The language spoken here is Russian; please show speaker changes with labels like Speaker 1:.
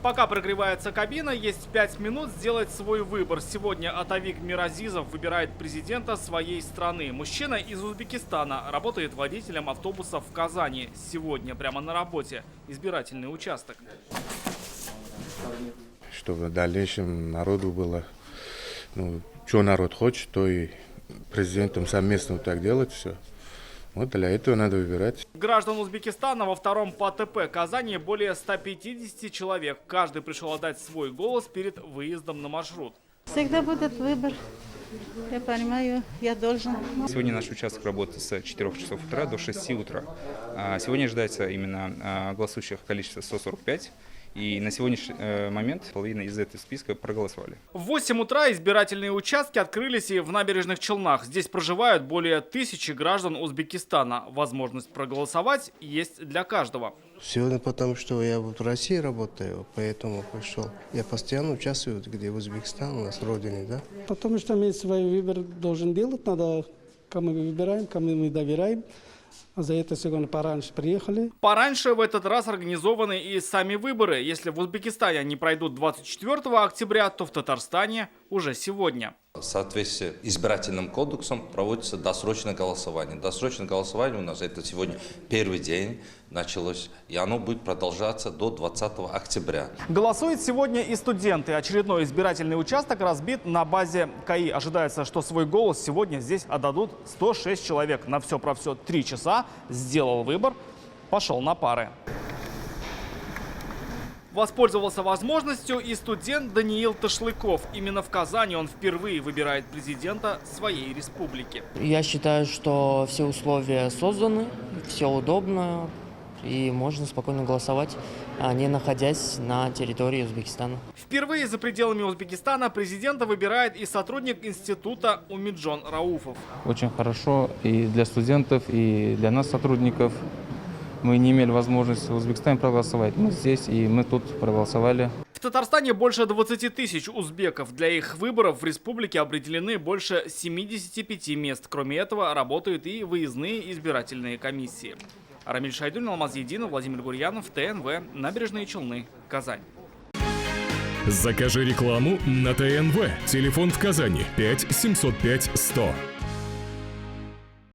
Speaker 1: Пока прогревается кабина, есть 5 минут сделать свой выбор. Сегодня Атавик Миразизов выбирает президента своей страны. Мужчина из Узбекистана работает водителем автобуса в Казани. Сегодня прямо на работе избирательный участок.
Speaker 2: Чтобы в дальнейшем народу было, что народ хочет, то и президентом совместно вот так делать все. Вот для этого надо выбирать.
Speaker 1: Граждан Узбекистана во втором ПТП Казани более 150 человек. Каждый пришел отдать свой голос перед выездом на маршрут.
Speaker 3: Всегда будет выбор. Я понимаю, я должен.
Speaker 4: Сегодня наш участок работает с 4 часов утра до 6 утра. Сегодня ожидается именно голосующих количество 145. И на сегодняшний момент половина из этого списка проголосовали.
Speaker 1: В 8 утра избирательные участки открылись и в Набережных Челнах. Здесь проживают более 1000 граждан Узбекистана. Возможность проголосовать есть для каждого.
Speaker 5: Сегодня потому, что я в России работаю, поэтому пришел. Я постоянно участвую, где в Узбекистане, у нас родине, да?
Speaker 6: Потому что мы свой выбор должен делать, надо, кому мы выбираем, кому мы доверяем. За это сегодня пораньше приехали.
Speaker 1: Пораньше в этот раз организованы и сами выборы. Если в Узбекистане они пройдут 24 октября, то в Татарстане уже сегодня.
Speaker 7: В соответствии с избирательным кодексом проводится досрочное голосование. Досрочное голосование у нас это сегодня первый день началось, и оно будет продолжаться до 20 октября.
Speaker 1: Голосуют сегодня и студенты. Очередной избирательный участок разбит на базе КАИ. Ожидается, что свой голос сегодня здесь отдадут 106 человек. На все про все 3 часа. Сделал выбор, пошел на пары. Воспользовался возможностью и студент Даниил Ташлыков. Именно в Казани он впервые выбирает президента своей республики.
Speaker 8: Я считаю, что все условия созданы, все удобно и можно спокойно голосовать, не находясь на территории Узбекистана.
Speaker 1: Впервые за пределами Узбекистана президента выбирает и сотрудник института Умиджон Рауфов.
Speaker 9: Очень хорошо и для студентов, и для нас, сотрудников. Мы не имели возможности в Узбекистане проголосовать. Мы здесь, и мы тут проголосовали.
Speaker 1: В Татарстане больше 20 тысяч узбеков. Для их выборов в республике определены больше 75 мест. Кроме этого, работают и выездные избирательные комиссии. Рамиль Шайдуллин, Алмаз Единов, Владимир Гурьянов, ТНВ, Набережные Челны, Казань.
Speaker 10: Закажи рекламу на ТНВ. Телефон в Казани 5 705 100.